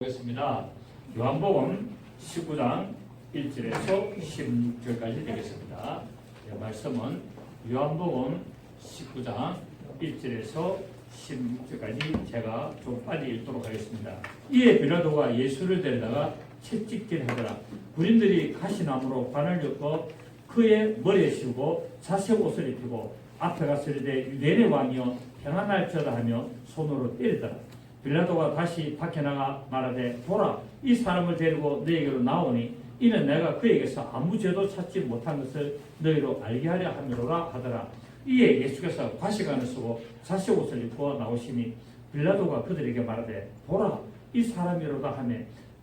보겠습니다. 요한복음 19장 1절에서 16절까지 되겠습니다. 말씀은 요한복음 19장 1절에서 16절까지 제가 좀 빨리 읽도록 하겠습니다. 이에 빌라도가 예수를 데려다가 채찍질하더라. 군인들이 가시나무로 관을 엮어 그의 머리에 씌우고 자색 옷을 입히고 앞에 가서 이르되 유대인의 왕이여 평안할지어다 하며 손으로 때리더라. 빌라도가 다시 밖에 나가 말하되 보라, 이 사람을 데리고 너에게로 나오니 이는 내가 그에게서 아무 죄도 찾지 못한 것을 너희로 알게 하려 함이로라 하더라. 이에 예수께서 과시관을 쓰고 자색 옷을 입고 나오시니 빌라도가 그들에게 말하되 보라, 이 사람이로다 하며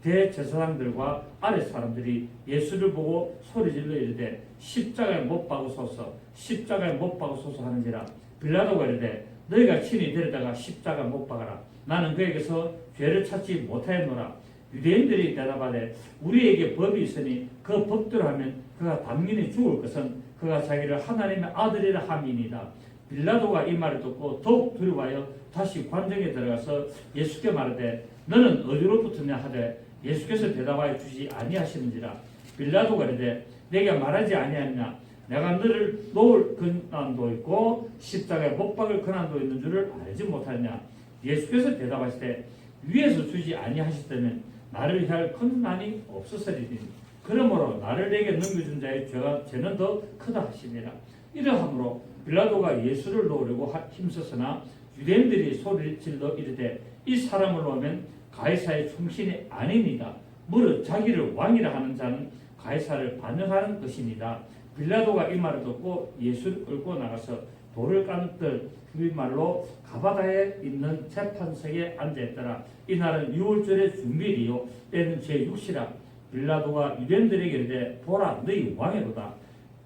대제사장들과 아랫 사람들이 예수를 보고 소리질러 이르되 십자가에 못 박으소서, 십자가에 못 박으소서 하는지라. 빌라도가 이르되 너희가 친히 데려다가 십자가 못 박아라. 나는 그에게서 죄를 찾지 못하였노라. 유대인들이 대답하되 우리에게 법이 있으니 그 법대로 하면 그가 당연히 죽을 것은 그가 자기를 하나님의 아들이라 함이니이다. 빌라도가 이 말을 듣고 더욱 두려워하여 다시 관정에 들어가서 예수께 말하되 너는 어디로부터냐 하되 예수께서 대답하여 주지 아니하시는지라. 빌라도가 이르되 내가 말하지 아니하느냐, 내가 너를 놓을 근한도 있고 십자가에 못 박을 근한도 있는 줄을 알지 못하느냐. 예수께서 대답하시되 위에서 주지 아니하시다면 나를 위할 큰난이 없었으리니 그러므로 나를 내게 넘겨준 자의 죄는 더 크다 하시니라. 이러함으로 빌라도가 예수를 놓으려고 힘썼으나 유대인들이 소리를 질러 이르되 이 사람을 놓으면 가이사의 충신이 아니니이다. 무릇 자기를 왕이라 하는 자는 가이사를 반영하는 것이니이다. 빌라도가 이 말을 듣고 예수를 끌고 나가서 돌을 깐들 휘말로 가바다에 있는 재판석에 앉아있더라. 이날은 6월절의 중밀이요 때는 제6시라. 빌라도가 유대인들에게 이르되 보라, 너희 왕이로다.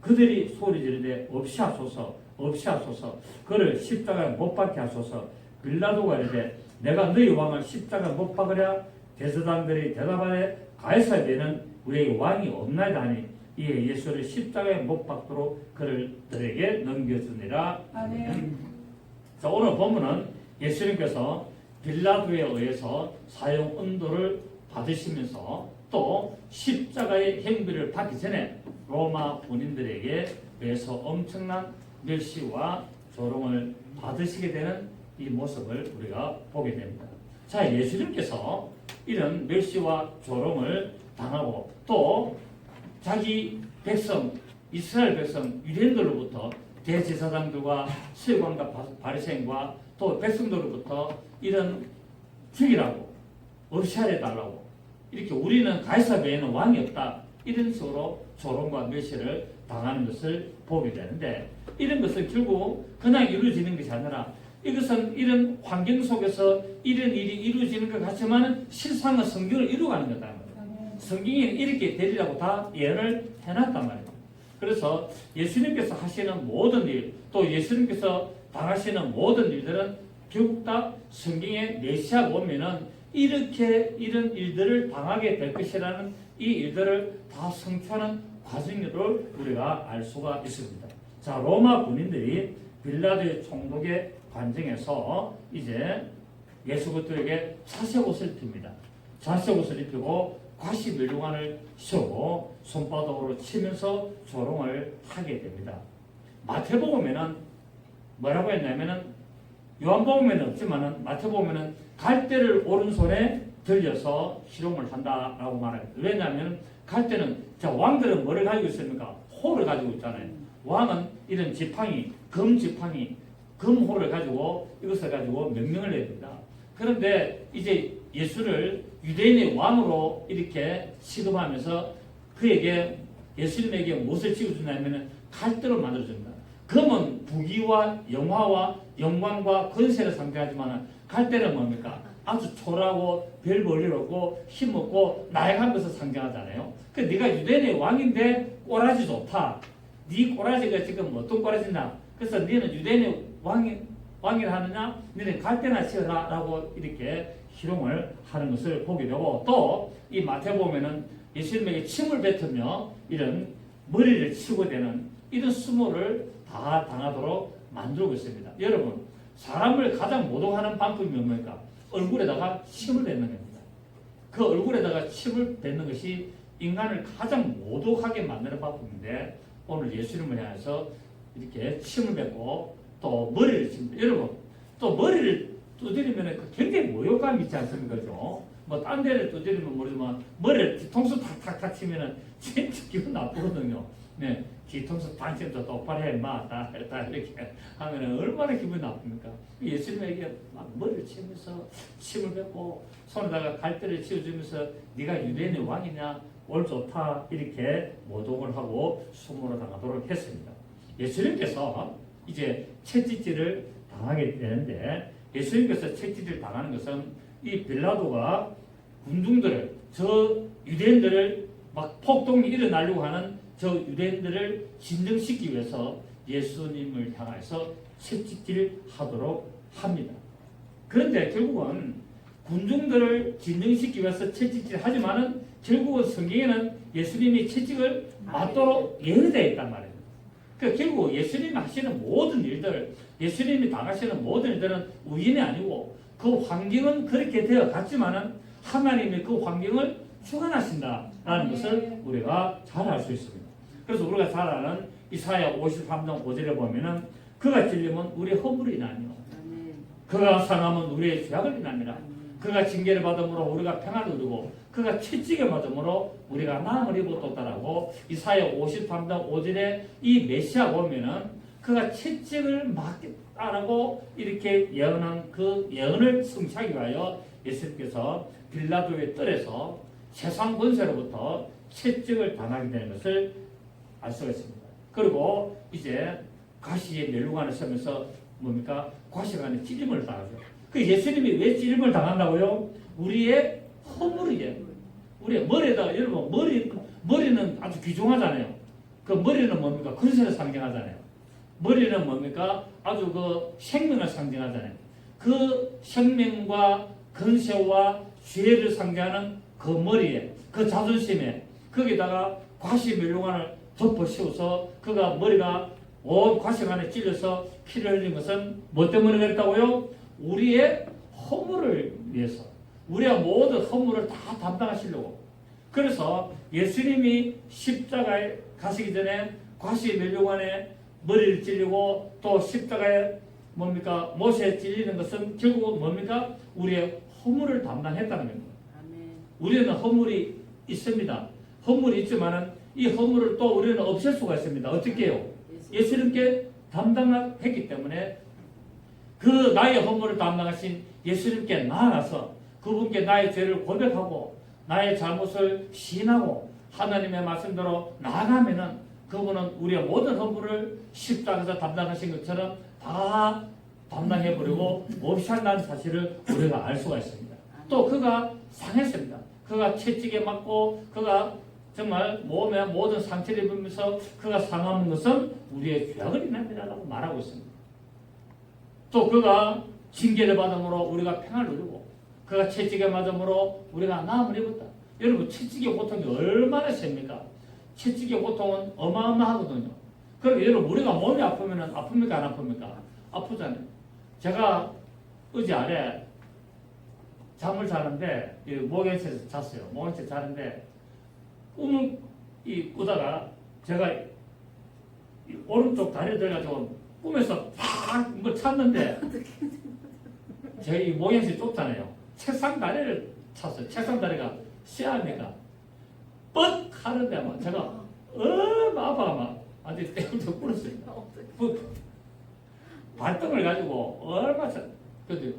그들이 소리 지르되 없이 하소서, 없이 하소서, 그를 십자가에 못 박게 하소서. 빌라도가 이르되 내가 너희 왕을 십자가에 못 박으랴. 대제사장들이 대답하되 가이사에게는 우리에게 왕이 없나이다 하니 이에 예수를 십자가에 못 박도록 그들에게 넘겨주니라. 아멘. 자, 오늘 본문은 예수님께서 빌라도에 의해서 사형 언도를 받으시면서 또 십자가의 행비를 받기 전에 로마 군인들에게 의해서 엄청난 멸시와 조롱을 받으시게 되는 이 모습을 우리가 보게 됩니다. 자, 예수님께서 이런 멸시와 조롱을 당하고 또 자기 백성, 이스라엘 백성, 유대인들로부터 대제사장들과 서기관과 바리새인과 또 백성들로부터 이런 죽이라고, 없이하려달라고, 이렇게 우리는 가이사 외에는 왕이 없다, 이런 식으로 조롱과 멸시를 당하는 것을 보게 되는데, 이런 것은 결국 그냥 이루어지는 것이 아니라 이것은 이런 환경 속에서 이런 일이 이루어지는 것 같지만 실상은 성경을 이루어가는 거다. 성경이 이렇게 되리라고 다 예언을 해놨단 말이에요. 그래서 예수님께서 하시는 모든 일, 또 예수님께서 당하시는 모든 일들은 결국 다 성경에 메시아가 오면은 이렇게 이런 일들을 당하게 될 것이라는 이 일들을 다 성취하는 과정을 우리가 알 수가 있습니다. 자, 로마 군인들이 빌라도의 총독의 관정에서 이제 예수 그리스도에게 자색 옷을 입힙니다. 자색 옷을 입히고 과시 멸류관을 씌우고 손바닥으로 치면서 조롱을 하게 됩니다. 마태복음에는 뭐라고 했냐면은, 요한복음에는 없지만은 마태복음에는 갈대를 오른손에 들려서 희롱을 한다라고 말합니다. 왜냐하면 갈대는, 자, 왕들은 뭐를 가지고 있습니까? 호를 가지고 있잖아요. 왕은 이런 지팡이, 금 지팡이, 금호를 가지고 이것을 가지고 명령을 해야 됩니다. 그런데 이제 예수를 유대인의 왕으로 이렇게 취급하면서 그에게, 예수님에게 무엇을 지어주냐면 갈대로 만들어줍니다. 금은 부귀와 영화와 영광과 권세를 상징하지만 갈대는 뭡니까? 아주 초라하고 별 볼일 없고 힘없고 나약한 것을 상징하잖아요. 그 네가 유대인의 왕인데 꼬라지 좋다. 네 꼬라지가 지금 어떤 꼬라지냐? 그래서 너는 유대인의 왕이라 하느냐? 너는 갈대나 치어라 라고 이렇게 희롱을 하는 것을 보게 되고, 또 이 마태복음에는 예수님에게 침을 뱉으며 이런 머리를 치고 되는 이런 수모를 다 당하도록 만들고 있습니다. 여러분, 사람을 가장 모독하는 방법이 뭡니까? 얼굴에다가 침을 뱉는 겁니다. 그 얼굴에다가 침을 뱉는 것이 인간을 가장 모독하게 만드는 방법인데 오늘 예수님을 향해서 이렇게 침을 뱉고 또 머리를 칩니다. 여러분 또 머리를 두드리면 그 굉장히 모욕감이 있지 않습니까? 뭐 딴 데를 두드리면 모르지만 머리를 뒤통수 탁탁탁 치면은 진짜 기분 나쁘거든요. 네, 뒤통수 당신도 똑바로 해, 마, 다 이렇게 하면은 얼마나 기분이 나쁩니까? 예수님에게 막 머리를 치면서 침을 뱉고 손에다가 갈대를 치워주면서 네가 유대인의 왕이냐? 올 좋다 이렇게 모독을 하고 수모를 당하도록 했습니다. 예수님께서 이제 채찍질을 당하게 되는데 예수님께서 채찍질을 당하는 것은 이 빌라도가 군중들을 저 유대인들을 막 폭동이 일어나려고 하는 저 유대인들을 진정시키기 위해서 예수님을 향해서 채찍질 하도록 합니다. 그런데 결국은 군중들을 진정시키기 위해서 채찍질 하지만은 결국은 성경에는 예수님이 채찍을 맞도록 예언되어 있단 말이에요. 그러니까 결국 예수님이 하시는 모든 일들, 예수님이 당하시는 모든 일들은 우연이 아니고 그 환경은 그렇게 되어 갔지만은 하나님이 그 환경을 주관하신다라는 것을 우리가 잘 알 수 있습니다. 그래서 우리가 잘 아는 이사야 53장 5절에 보면은 그가 찔리면 우리의 허물이 나며 그가 상하면 우리의 죄악을 인함이라. 그가 징계를 받음으로 우리가 평안을 누리고 그가 채찍에 맞음으로 우리가 나음을 입었다라고 이사야 53장 5절에 이 메시아 보면은 그가 채찍을 맞겠다라고 이렇게 예언한 그 예언을 성취하기 위하여 예수님께서 빌라도의 뜰에서 세상 권세로부터 채찍을 당하게 되는 것을 알 수가 있습니다. 그리고 이제 가시의 멸류관을 서면서 뭡니까? 과시관의 찔림을 당하죠. 그 예수님이 왜 찔림을 당한다고요? 우리의 허물이에요. 우리의 머리에다가 여러분 머리는 아주 귀중하잖아요. 그 머리는 뭡니까? 근세를 상징하잖아요. 머리는 뭡니까? 아주 그 생명을 상징하잖아요. 그 생명과 근세와 죄를 상징하는 그 머리에, 그 자존심에 거기다가 과시 멸류관을 덮어 씌워서 그가 머리가 온 과시관에 찔려서 피를 흘린 것은 뭐 때문에 그랬다고요? 우리의 허물을 위해서, 우리의 모든 허물을 다 담당하시려고. 그래서 예수님이 십자가에 가시기 전에 과시 멸류관에 머리를 찔리고 또 십자가에 뭡니까? 못에 찔리는 것은 결국은 뭡니까? 우리의 허물을 담당했다는 겁니다. 우리는 허물이 있습니다. 허물이 있지만은 이 허물을 또 우리는 없앨 수가 있습니다. 어떻게 해요? 예수님께 담당했기 때문에 그 나의 허물을 담당하신 예수님께 나아가서 그분께 나의 죄를 고백하고 나의 잘못을 시인하고 하나님의 말씀대로 나아가면은 그분은 우리의 모든 허물을 십자가에서 담당하신 것처럼 다 담당해버리고 없이 한다는 사실을 우리가 알 수가 있습니다. 또 그가 상했습니다. 그가 채찍에 맞고 그가 정말 몸에 모든 상처를 입으면서 그가 상한 것은 우리의 죄악을 인합니다라고 말하고 있습니다. 또 그가 징계를 받음으로 우리가 평안을 누리고 그가 채찍에 맞음으로 우리가 나음을 입었다. 여러분 채찍의 고통이 얼마나 셉니까? 채찍의 고통은 어마어마하거든요. 그럼 여러분 우리가 몸이 아프면 아픕니까 안 아픕니까? 아프잖아요. 제가 어제 아래 잠을 자는데 목욕실에서 잤어요. 목욕실에서 자는데 꿈을 꾸다가 제가 오른쪽 다리를 들어가지고 꿈에서 팍 뭐 찼는데 저희 목욕실이 좁잖아요. 책상 다리를 찼어요. 책상 다리가 시야니까 뻑 하는데 막 제가 아파 막 아주 떼어서 꿇었어요. 발등을 가지고 얼마 전 근데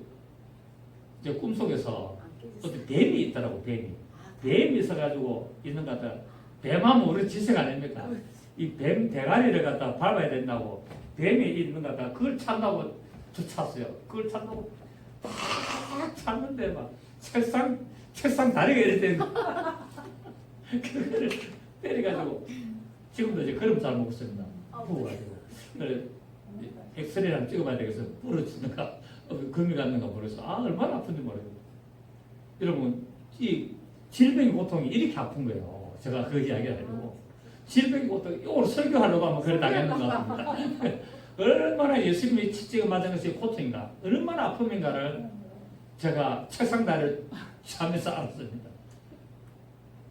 제 꿈속에서 어떤 뱀이 있더라고. 뱀이 있어가지고 있는 것 같아. 뱀하면 우리 지식 아닙니까? 이 뱀 대가리를 갖다 밟아야 된다고 뱀이 있는 것 같아. 그걸 찾다고 저 찼어요. 그걸 찾다고 팍 찼는데 막 책상 다리가 이렇게 되는 그거를 때려가지고 지금도 이제 걸음 잘 먹었습니다. 부어가지고 그래 엑스레이를 한번 찍어봐야 되겠어. 부러지는가 금이 갔는가 모르겠어. 얼마나 아픈지 모르겠어요. 여러분 이 질병의 고통이 이렇게 아픈 거예요. 제가 그 이야기를 해주고 질병의 고통 이걸 설교하려고 하면 그래 당했는 것 같습니다. 얼마나 예수님이 채찍을 맞은 것이 고통인가 얼마나 아픔인가를 제가 책상 다리를 자면서 알았습니다.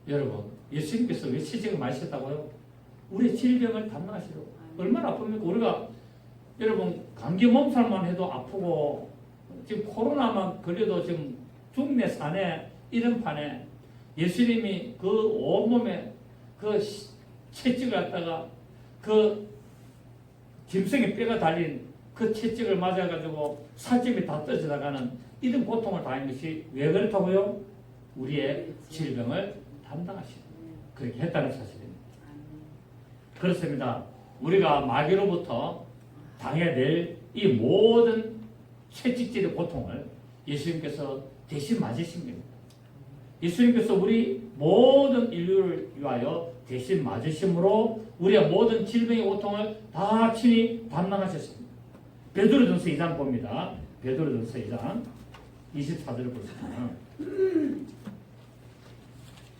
여러분, 예수님께서 왜 채찍을 맞으셨다고요? 우리의 질병을 담당하시려고. 얼마나 아픕니까? 우리가 여러분 감기 몸살만 해도 아프고 지금 코로나만 걸려도 지금 죽네 사네 이런 판에 예수님이 그 온몸에 그 채찍을 갖다가 그 짐승의 뼈가 달린 그 채찍을 맞아가지고 살점이 다 떨어져나가는 이런 고통을 당한 것이 왜 그렇다고요? 우리의 질병을 담당하시고 그렇게 했다는 사실입니다. 그렇습니다. 우리가 마귀로부터 당해야 될 이 모든 채찍질의 고통을 예수님께서 대신 맞으신 겁니다. 예수님께서 우리 모든 인류를 위하여 대신 맞으심으로 우리의 모든 질병의 고통을 다 친히 담당하셨습니다. 베드로전서 2장 봅니다. 베드로전서 2장 24절을 보시면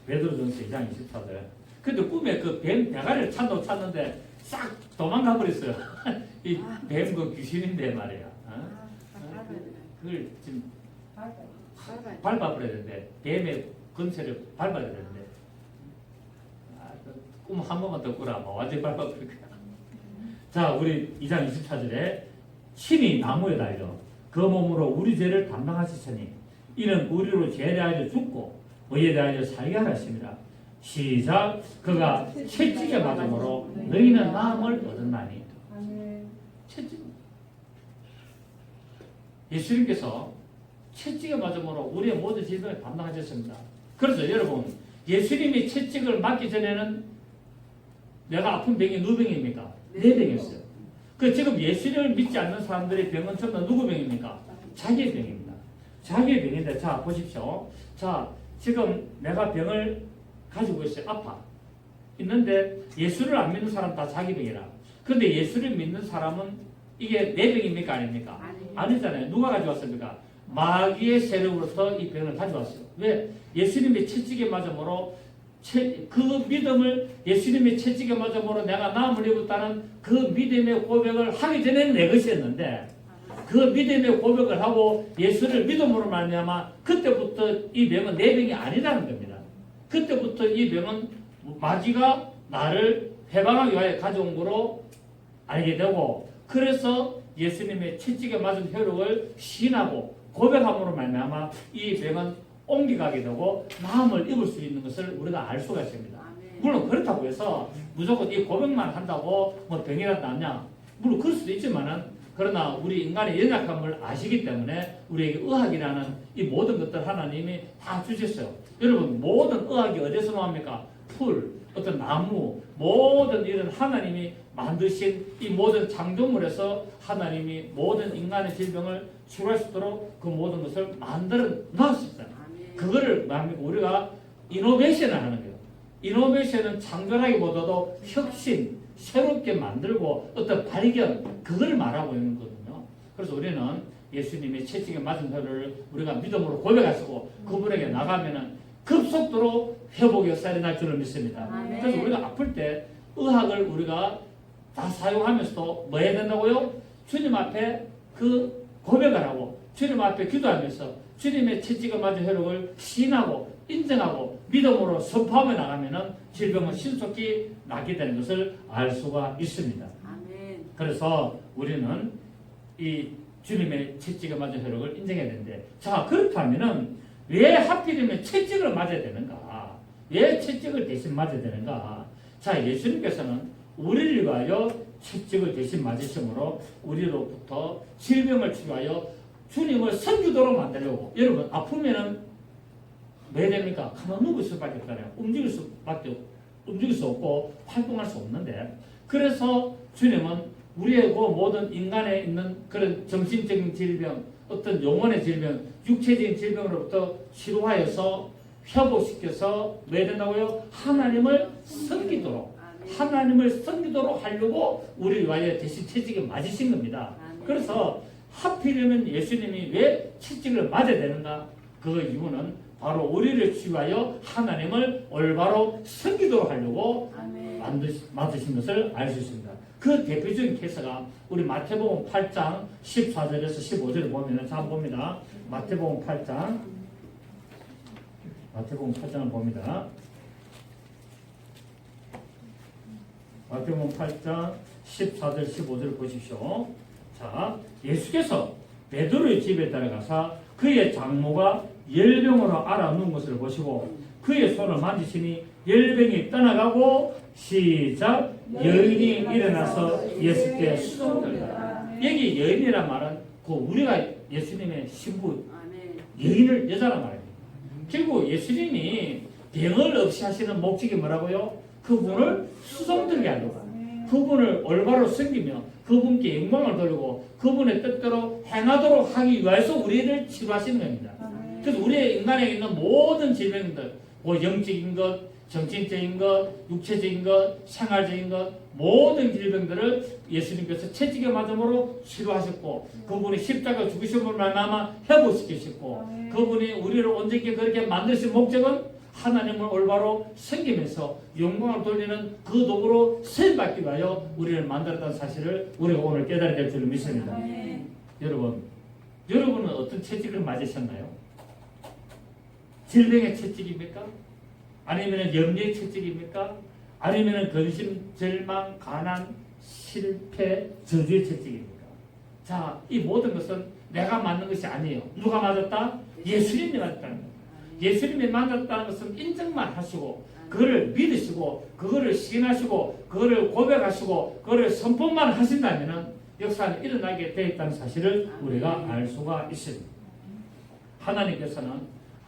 베드로전서 2장 24절. 근데 꿈에 그 뱀 대가리를 찾는데 싹 도망가 버렸어요. 이 뱀 그 귀신인데 말이야. 그걸 지금 밟아버려야 되는데 뱀의 근처를 밟아야 되는데 꿈 한 번만 더 꾸라. 완전히 밟아버릴 거야. 자, 우리 2장 24절에 신이 나무에 달려 그 몸으로 우리 죄를 담당하시으니 이는 우리로 죄에 대하여 죽고 의에 대하여 살게 하셨습니다. 시작. 그가 채찍에 맞음으로 너희는 나음을 얻었나니. 채찍. 예수님께서 채찍에 맞음으로 우리의 모든 질병을 담당하셨습니다. 그래서 여러분 예수님이 채찍을 맞기 전에는 내가 아픈 병이 누구 병입니까? 내 병이었어요. 그 지금 예수님을 믿지 않는 사람들의 병은 전부 다 누구 병입니까? 자기의 병입니다. 자기의 병인데 자 보십시오. 자 지금 내가 병을 가지고 있어요. 아파. 있는데 예수를 안 믿는 사람 다 자기 병이라. 그런데 예수를 믿는 사람은 이게 내 병입니까? 아닙니까? 아니잖아요. 누가 가져왔습니까? 마귀의 세력으로서 이 병을 가져왔어요. 왜? 예수님의 채찍에 맞음으로 그 믿음을 예수님의 채찍에 맞음으로 내가 나음을 입었다는 그 믿음의 고백을 하기 전에는 내 것이었는데 그 믿음의 고백을 하고 예수를 믿음으로 말미암아 그때부터 이 병은 내 병이 아니라는 겁니다. 그때부터 이 병은 마귀가 나를 해방하기 위하여 가져온 거로 알게 되고 그래서 예수님의 채찍에 맞은 혈육을 시인하고 고백함으로 말미암아 이 병은 옮겨가게 되고 나음을 입을 수 있는 것을 우리가 알 수가 있습니다. 물론 그렇다고 해서 무조건 이 고백만 한다고 뭐 병이라도 낫냐? 물론 그럴 수도 있지만은 그러나 우리 인간의 연약함을 아시기 때문에 우리에게 의학이라는 이 모든 것들 하나님이 다 주셨어요. 여러분 모든 의학이 어디서 나옵니까? 풀, 어떤 나무, 모든 이런 하나님이 만드신 이 모든 창조물에서 하나님이 모든 인간의 질병을 치료할 수 있도록 그 모든 것을 만들어 놨습니다. 그거를 우리가 이노베이션을 하는 거예요. 이노베이션은 창조라기보다도 혁신, 새롭게 만들고 어떤 발견, 그걸 말하고 있는 거거든요. 그래서 우리는 예수님의 채찍에 맞은 혈을 우리가 믿음으로 고백하시고 그분에게 나가면은 급속도로 회복의 역사가 날 줄을 믿습니다. 그래서 우리가 아플 때 의학을 우리가 다 사용하면서도 뭐 해야 된다고요? 주님 앞에 그 고백을 하고 주님 앞에 기도하면서 주님의 채찍에 맞은 혈육을 시인하고 인정하고 믿음으로 선포하며 나가면은 질병은 신속히 낫게 되는 것을 알 수가 있습니다. 아멘. 그래서 우리는 이 주님의 채찍에 맞은 혈육을 인정해야 되는데 자 그렇다면은 왜 하필이면 채찍을 맞아야 되는가? 왜 채찍을 대신 맞아야 되는가? 자 예수님께서는 우리를 위하여 채찍을 대신 맞으심으로 우리로부터 질병을 치료하여 주님을 섬기도록 만들려고. 여러분 아프면은 왜 됩니까? 가만 누울 수밖에 없잖아요. 움직일 수 없고 활동할 수 없는데 그래서 주님은 우리의 그 모든 인간에 있는 그런 정신적인 질병, 어떤 영혼의 질병, 육체적인 질병으로부터 치료하여서 회복시켜서 왜 된다고요? 하나님을 섬기도록 하려고 우리 위하여 대신 채찍에 맞으신 겁니다. 그래서 하필이면 예수님이 왜 채찍을 맞아야 되는가? 그 이유는 바로 우리를 치유하여 하나님을 올바로 섬기도록 하려고 맞으신 것을 알 수 있습니다. 그 대표적인 케이스가 우리 마태복음 8장 14절에서 15절을 보면 자 봅니다. 마태복음 8장을 봅니다. 마태복음 8장 14절 15절 보십시오. 자, 예수께서 베드로의 집에 들어가사 그의 장모가 열병으로 앓아누운 것을 보시고 그의 손을 만지시니 열병이 떠나가고 시작 여인이 일어나서 예수께 수종들다. 여기 여인이란 말은 그 우리가 예수님의 신부 여인을 여자란 말이에요. 결국 예수님이 병을 없이 하시는 목적이 뭐라고요? 그분을 수종들게 하려고, 그분을 올바로 섬기며 그분께 영광을 돌리고 그분의 뜻대로 행하도록 하기 위해서 우리를 치료하시는 겁니다. 그래서 우리의 인간에 있는 모든 질병들, 뭐 영적인 것, 정신적인 것, 육체적인 것, 생활적인 것, 모든 질병들을 예수님께서 채찍에 맞음으로 치료하셨고 그분이 십자가 죽으심으로 말미암아 회복시키셨고 그분이 우리를 온전히 그렇게 만드신 목적은 하나님을 올바로 섬기면서 영광을 돌리는 그 도구로 쓰임받기 위하여 우리를 만들었다는 사실을 우리가 오늘 깨달아야 될 줄 믿습니다. 여러분은 어떤 채찍을 맞으셨나요? 질병의 채찍입니까? 아니면 염려의 채찍입니까? 아니면 근심, 절망, 가난, 실패, 저주의 채찍입니까? 자, 이 모든 것은 내가 맞는 것이 아니에요. 누가 맞았다? 예수님이 맞았다는 거예요. 예수님이 만났다는 것은 인정만 하시고 그거를 믿으시고 그거를 시인하시고 그거를 고백하시고 그거를 선포만 하신다면 역사는 일어나게 되어 있다는 사실을 우리가 알 수가 있습니다. 하나님께서는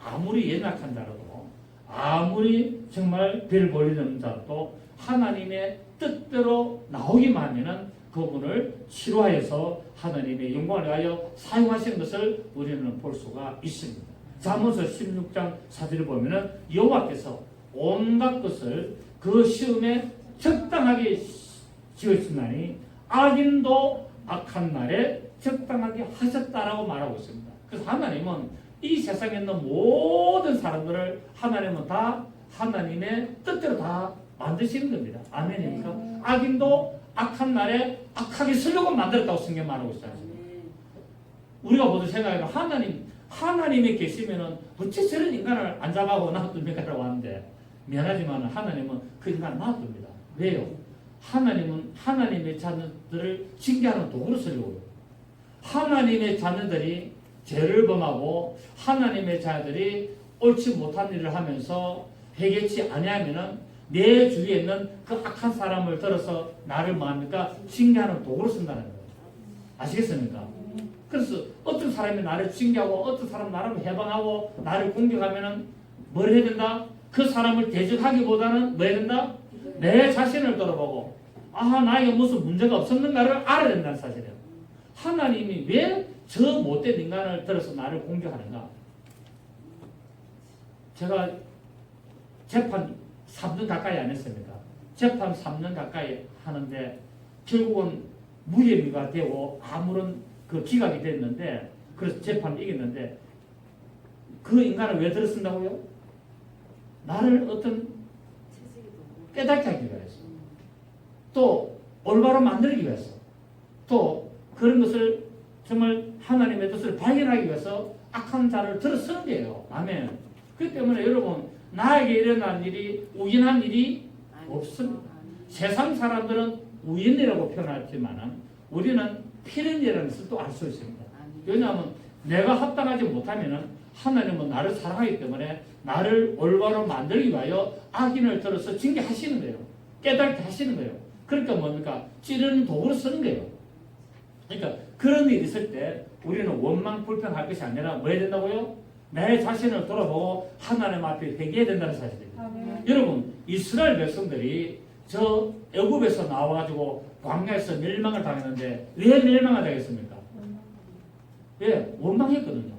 아무리 연약한 자라도 아무리 정말 별 볼리는 자도 하나님의 뜻대로 나오기만 하면은 그분을 치료하여서 하나님의 영광을 위하여 사용하시는 것을 우리는 볼 수가 있습니다. 잠언서 16장 4절을 보면은 여호와께서 온갖 것을 그 시험에 적당하게 지으시나니 악인도 악한 날에 적당하게 하셨다라고 말하고 있습니다. 그래서 하나님은 이 세상에 있는 모든 사람들을 하나님은 다 하나님의 뜻대로 다 만드시는 겁니다. 아멘입니까? 악인도 악한 날에 악하게 쓰려고 만들었다고 성경 말하고 있어요. 우리가 모두 생각해보면 하나님이 계시면은 어째 저런 인간을 안 잡아고 놔둡니까라고 하는데 미안하지만 하나님은 그 인간을 놔둡니다. 왜요? 하나님은 하나님의 자녀들을 징계하는 도구로 쓰려고요. 하나님의 자녀들이 죄를 범하고 하나님의 자녀들이 옳지 못한 일을 하면서 회개치 아니하면은 내 주위에 있는 그 악한 사람을 들어서 나를 뭐합니까? 징계하는 도구로 쓴다는 거예요. 아시겠습니까? 그래서 어떤 사람이 나를 징계하고 어떤 사람 나를 해방하고 나를 공격하면은 뭘 해야 된다? 그 사람을 대적하기보다는 뭐 해야 된다? 내 자신을 돌아보고 나에게 무슨 문제가 없었는가를 알아야 된다는 사실이에요. 하나님이 왜 저 못된 인간을 들어서 나를 공격하는가? 제가 재판 3년 가까이 안 했습니까? 재판 3년 가까이 하는데 결국은 무혐의가 되고 아무런 그 기각이 됐는데 그래서 재판을 이겼는데 그 인간을 왜 들어쓴다고요? 나를 어떤 깨닫게 하기 위해서 또 올바로 만들기 위해서 또 그런 것을 정말 하나님의 뜻을 발견하기 위해서 악한 자를 들어서는 거예요. 아멘. 그렇기 때문에 여러분 나에게 일어난 일이 우연한 일이 없습니다. 세상 사람들은 우연이라고 표현하지만 우리는 필연이라는 것을 또 알 수 있습니다. 왜냐하면 내가 합당하지 못하면 하나님은 나를 사랑하기 때문에 나를 올바로 만들기 위하여 악인을 들어서 징계하시는 거예요. 깨닫게 하시는 거예요. 그러니까 뭡니까? 찌르는 도구로 쓰는 거예요. 그러니까 그런 일이 있을 때 우리는 원망 불평할 것이 아니라 뭐 해야 된다고요? 내 자신을 돌아보고 하나님 앞에 회개해야 된다는 사실입니다. 여러분 이스라엘 백성들이 저 애굽에서 나와가지고 광야에서 멸망을 당했는데 왜 멸망을 당했습니까? 왜? 원망했거든요.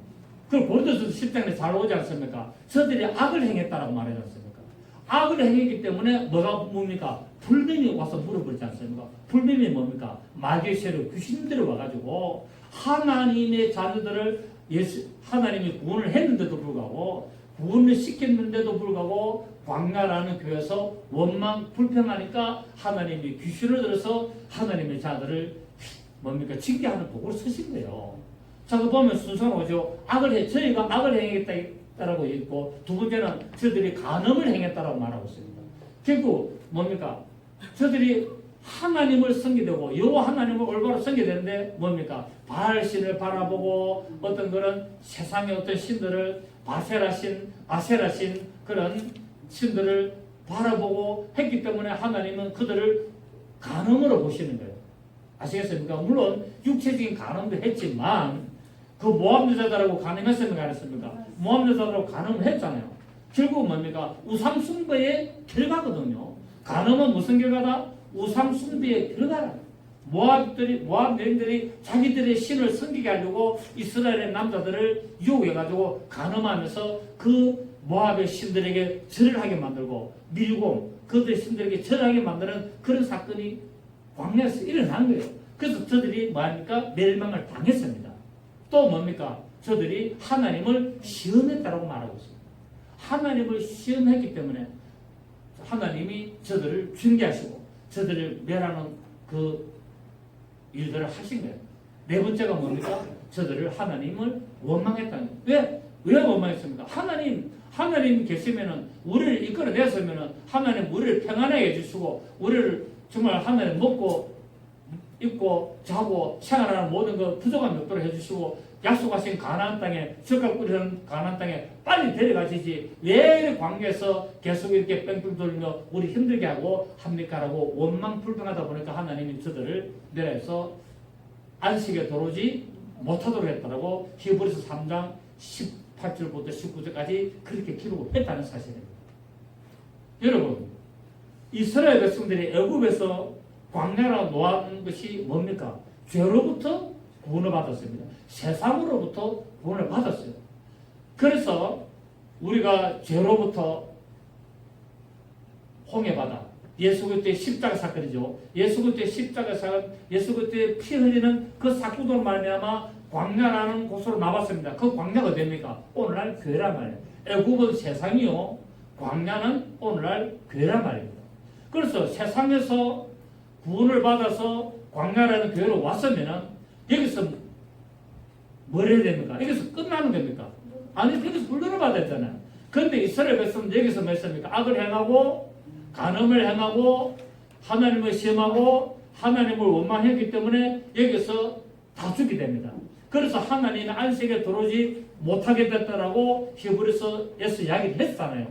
그걸 고린도서 10장에 잘 오지 않습니까? 저들이 악을 행했다라고 말하지 않습니까? 악을 행했기 때문에 뭐가 뭡니까? 불뱀이 와서 물어버리지 않습니까? 불뱀이 뭡니까? 마귀의 세력, 귀신들이 와가지고 하나님의 자녀들을 하나님이 구원을 했는데도 불구하고 구원을 시켰는데도 불구하고 광야라는 교회에서 원망 불평하니까 하나님이 귀신을 들어서 하나님의 자들을 뭡니까? 징계하는 도구로 쓰신 거예요. 자, 그 보면 순서는 오죠. 저희가 악을 행했다라고 있고 두 번째는 저들이 간음을 행했다라고 말하고 있습니다. 결국 뭡니까? 저들이 하나님을 섬기되고 여호와 하나님을 올바로 섬겨야 되는데 뭡니까? 바알신을 바라보고 어떤 그런 세상의 어떤 신들을 아세라신 그런 신들을 바라보고 했기 때문에 하나님은 그들을 간음으로 보시는 거예요. 아시겠습니까? 물론 육체적인 간음도 했지만 그 모압 여자들하고 간음했습니까? 안 했습니까? 모압 여자들하고 간음을 했잖아요. 결국 뭡니까? 우상 숭배의 결과거든요. 간음은 무슨 결과다? 우상 숭배의 결과라. 모압 여인들이 자기들의 신을 섬기게 하려고 이스라엘의 남자들을 유혹해가지고 간음하면서 그 모압의 신들에게 절을 하게 만들고 밀고 그들의 신들에게 절을 하게 만드는 그런 사건이 광야에서 일어난 거예요. 그래서 저들이 뭐합니까? 멸망을 당했습니다. 또 뭡니까? 저들이 하나님을 시험했다고 말하고 있습니다. 하나님을 시험했기 때문에 하나님이 저들을 징계하시고 저들을 멸하는 그 일들을 하신 거예요. 네 번째가 뭡니까? 저들을 하나님을 원망했다는 거예요. 왜 원망했습니까? 하나님 계시면은 우리를 이끌어내서면은 하나님 우리를 평안하게 해주시고 우리를 정말 하나님 먹고 입고 자고 생활하는 모든 그 부족함이 없도록 해주시고 약속하신 가나안 땅에 젓갈 뿌리는 가나안 땅에 빨리 데려가시지 왜 광야에서 계속 이렇게 뺑뺑 돌며 우리 힘들게 하고 합니까라고 원망 불평하다 보니까 하나님이 저들을 내려서 안식에 들어오지 못하도록 했다라고 히브리서 3장 18절부터 19절까지 그렇게 기록했다는 사실입니다. 여러분 이스라엘 백성들이 애굽에서 광야로 놓아놓은 것이 뭡니까? 죄로부터 구원을 받았습니다. 세상으로부터 구원을 받았어요. 그래서 우리가 죄로부터 홍해바다, 예수 그리스도의 십자가 사건이죠. 예수 그리스도의 십자가 사건, 예수 그리스도의 피 흘리는 그 사건으로 말미암아 광야라는 곳으로 나왔습니다. 그 광야가 어디입니까? 오늘날 교회란 말이에요. 애굽은 세상이요, 광야는 오늘날 교회란 말입니다. 그래서 세상에서 구원을 받아서 광야라는 교회로 왔으면은 여기서 뭘 해야 됩니까? 여기서 끝나는 겁니까? 아니, 여기서 훈련을 받아야 했잖아요. 그런데 이스라엘 백성은 여기서 몇 습니까? 악을 행하고 간음을 행하고 하나님을 시험하고 하나님을 원망했기 때문에 여기서 다 죽게 됩니다. 그래서 하나님의 안식에 들어오지 못하게 됐다라고 히브리서에서 이야기를 했잖아요.